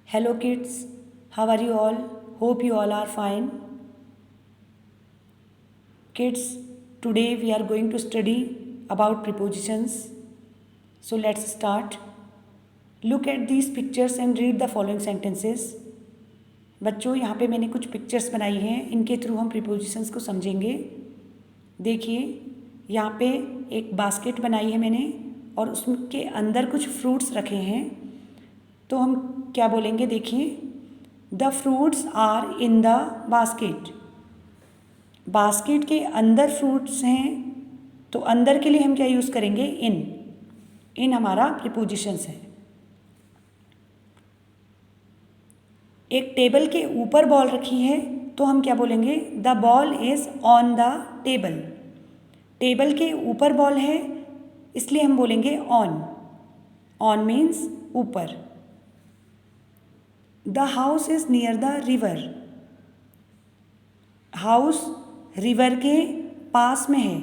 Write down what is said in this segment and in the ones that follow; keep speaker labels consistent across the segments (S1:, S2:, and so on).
S1: Hello kids, how are you all? Hope you all are fine. Kids, today we are going to study about prepositions. So let's start. Look at these pictures and read the following sentences. बच्चों यहाँ पे मैंने कुछ pictures बनाई हैं, इनके through हम prepositions को समझेंगे। देखिए यहाँ पे एक बास्केट बनाई है मैंने और उसके अंदर कुछ फ्रूट्स रखे हैं। तो हम क्या बोलेंगे, देखिए, the fruits are in the basket. Basket के अंदर फ्रूट्स हैं, तो अंदर के लिए हम क्या यूज़ करेंगे, इन हमारा प्रीपोजिशंस है। एक टेबल के ऊपर बॉल रखी है, तो हम क्या बोलेंगे, the ball is on the table. Table के ऊपर बॉल है, इसलिए हम बोलेंगे ऑन मीन्स ऊपर। The house is near the river. House river के पास में है,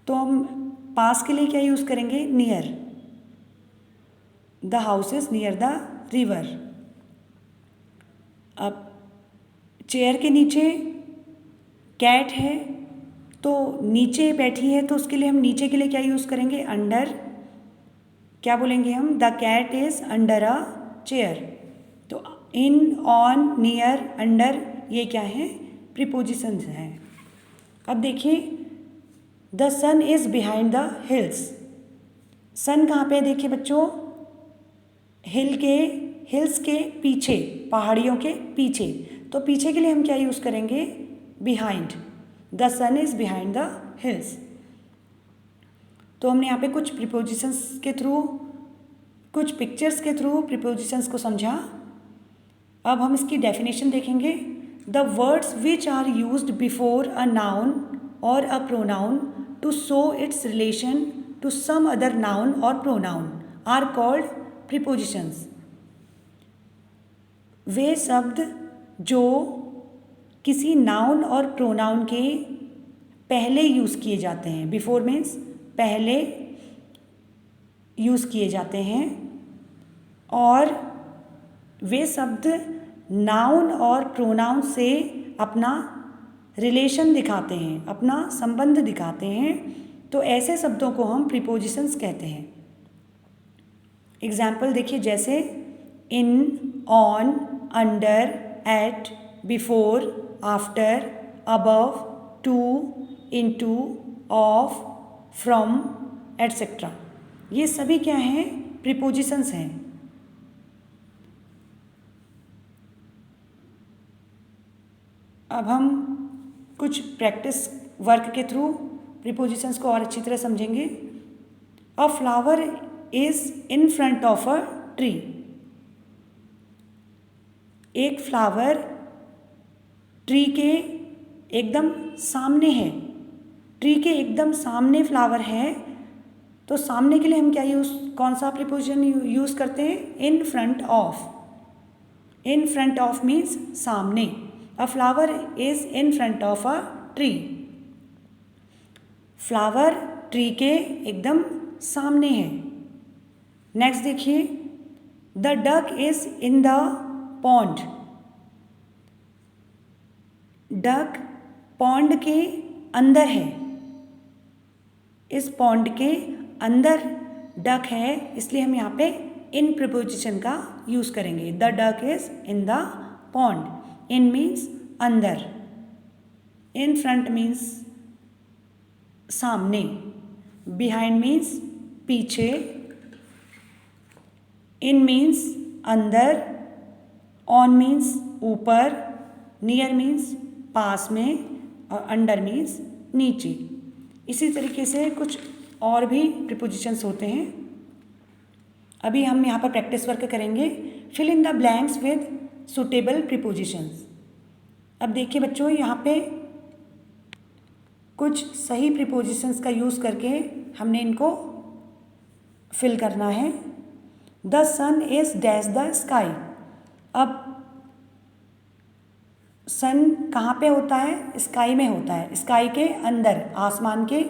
S1: तो हम पास के लिए क्या यूज़ करेंगे, near. The house is near the river. अब चेयर के नीचे कैट है, तो नीचे बैठी है, तो उसके लिए हम नीचे के लिए क्या यूज़ करेंगे, अंडर। क्या बोलेंगे हम, the cat is under a chair. तो इन, ऑन, नियर, अंडर, ये क्या है, प्रीपोजिशंस हैं। अब देखिए, the sun is behind the hills. Sun कहाँ पे है, देखिए बच्चों, हिल्स के पीछे, पहाड़ियों के पीछे। तो पीछे के लिए हम क्या यूज़ करेंगे, behind. The sun is behind the hills. तो हमने यहाँ पे कुछ प्रीपोजिशंस के थ्रू, कुछ पिक्चर्स के थ्रू प्रीपोजिशंस को समझा। अब हम इसकी डेफिनेशन देखेंगे। The words which are used before a noun or a pronoun to show its relation to some other noun or pronoun are called prepositions. वे शब्द जो किसी नाउन और प्रोनाउन के पहले यूज़ किए जाते हैं, बिफोर मीन्स पहले यूज़ किए जाते हैं, और वे शब्द नाउन और प्रोनाउन से अपना रिलेशन दिखाते हैं, अपना संबंध दिखाते हैं, तो ऐसे शब्दों को हम प्रीपोजिशंस कहते हैं। एग्जाम्पल देखिए, जैसे in, on, under, at, before, after, above, to, into, of, from, etcetera. ये सभी क्या हैं, प्रीपोजिशंस हैं। अब हम कुछ प्रैक्टिस वर्क के थ्रू प्रीपोजिशंस को और अच्छी तरह समझेंगे। A flower is in front of a tree. एक फ्लावर ट्री के एकदम सामने है। ट्री के एकदम सामने फ्लावर है, तो सामने के लिए हम क्या कौन सा प्रीपोजिशन यूज़ करते हैं, in front of. In front of means सामने। A flower is in front of a tree. Flower tree के एकदम सामने है। नेक्स्ट देखिए, the duck is in the pond. Duck pond के अंदर है। इस पॉन्ड के अंदर डक है, इसलिए हम यहाँ पे इन प्रीपोजिशन का यूज़ करेंगे। The duck is in the pond. In means अंदर, इन फ्रंट मीन्स सामने, बिहाइंड मीन्स पीछे, इन मीन्स अंदर, ऑन मीन्स ऊपर, नियर मीन्स पास में, और अंडर मीन्स नीचे। इसी तरीके से कुछ और भी प्रीपोजिशंस होते हैं। अभी हम यहाँ पर प्रैक्टिस वर्क करेंगे। Fill in the blanks with suitable prepositions. अब देखिए बच्चों, यहाँ पे कुछ सही प्रीपोजिशंस का यूज़ करके हमने इनको फिल करना है। The sun is dash the sky. अब सन कहाँ पे होता है, स्काई में होता है, स्काई के अंदर, आसमान के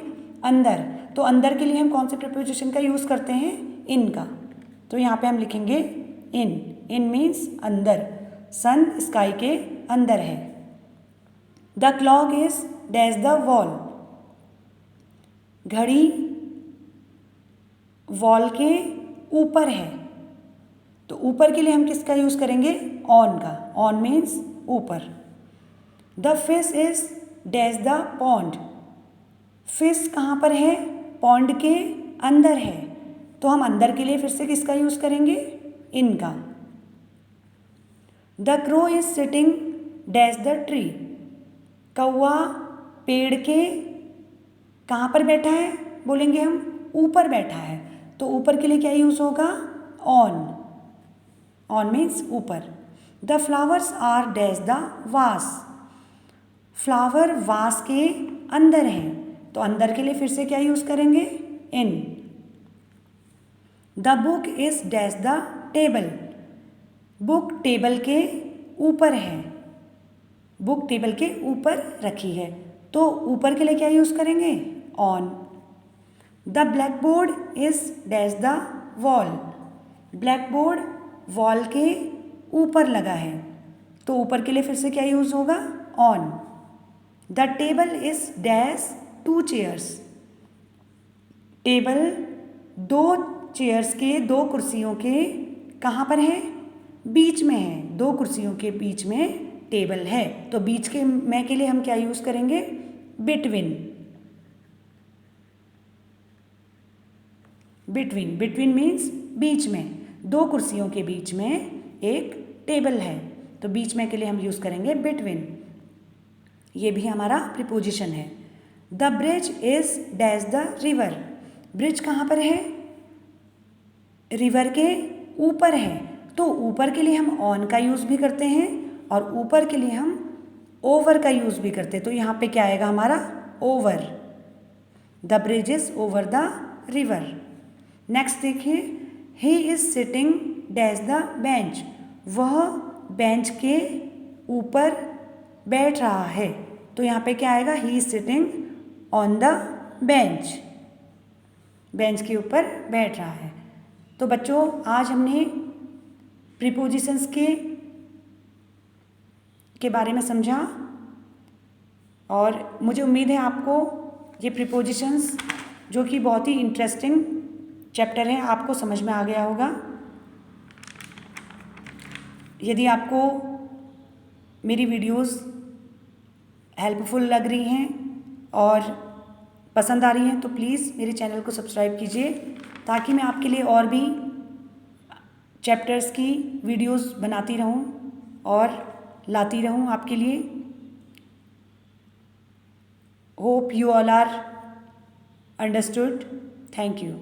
S1: अंदर। तो अंदर के लिए हम कौन से प्रीपोजिशन का यूज़ करते हैं, इन का। तो यहाँ पे हम लिखेंगे इन मीन्स अंदर, सन स्काई के अंदर है। The clock is dash the wall, घड़ी वॉल के ऊपर है। तो ऊपर के लिए हम किसका यूज़ करेंगे? ऑन का, ऑन मीन्स ऊपर। The fish is dash the pond, fish कहाँ पर है? पॉन्ड के अंदर है। तो हम अंदर के लिए फिर से किसका यूज़ करेंगे? इन का। The crow is sitting dash the tree, कौवा पेड़ के कहाँ पर बैठा है? बोलेंगे हम ऊपर बैठा है। तो ऊपर के लिए क्या यूज़ होगा? ऑन, ऑन मीन्स ऊपर। The flowers are dash the vase, flower vase के अंदर हैं। तो अंदर के लिए फिर से क्या यूज़ करेंगे? In. The book is dash the table, book table के ऊपर है, बुक टेबल के ऊपर रखी है। तो ऊपर के लिए क्या यूज़ करेंगे? On. The black board is dash the wall, black board wall के ऊपर लगा है। तो ऊपर के लिए फिर से क्या यूज़ होगा? On. The table is dash two chairs, table दो चेयर्स के, दो कुर्सियों के कहाँ पर है? बीच में है, दो कुर्सियों के बीच में टेबल है। तो बीच के में के लिए हम क्या यूज़ करेंगे? बिटवीन, बिटवीन, बिटवीन मीन्स बीच में, दो कुर्सियों के बीच में एक टेबल है। तो बीच में के लिए हम यूज़ करेंगे बिटवीन। ये भी हमारा प्रीपोजिशन है। The bridge is dash the river, bridge कहाँ पर है? रिवर के ऊपर है। तो ऊपर के लिए हम ऑन का यूज़ भी करते हैं और ऊपर के लिए हम ओवर का यूज़ भी करते हैं। तो यहाँ पे क्या आएगा हमारा? Over. The bridge is over the river. Next देखिए, he is sitting dash the bench, वह बेंच के ऊपर बैठ रहा है। तो यहाँ पे क्या आएगा? ही is sitting on the bench, bench के ऊपर बैठ रहा है। तो बच्चों, आज हमने प्रीपोजिशंस के बारे में समझा और मुझे उम्मीद है आपको ये प्रीपोजिशंस, जो कि बहुत ही इंटरेस्टिंग चैप्टर है, आपको समझ में आ गया होगा। यदि आपको मेरी वीडियोस हेल्पफुल लग रही हैं और पसंद आ रही हैं तो प्लीज़ मेरे चैनल को सब्सक्राइब कीजिए, ताकि मैं आपके लिए और भी चैप्टर्स की वीडियोस बनाती रहूं और लाती रहूं आपके लिए। Hope you all are understood. Thank you.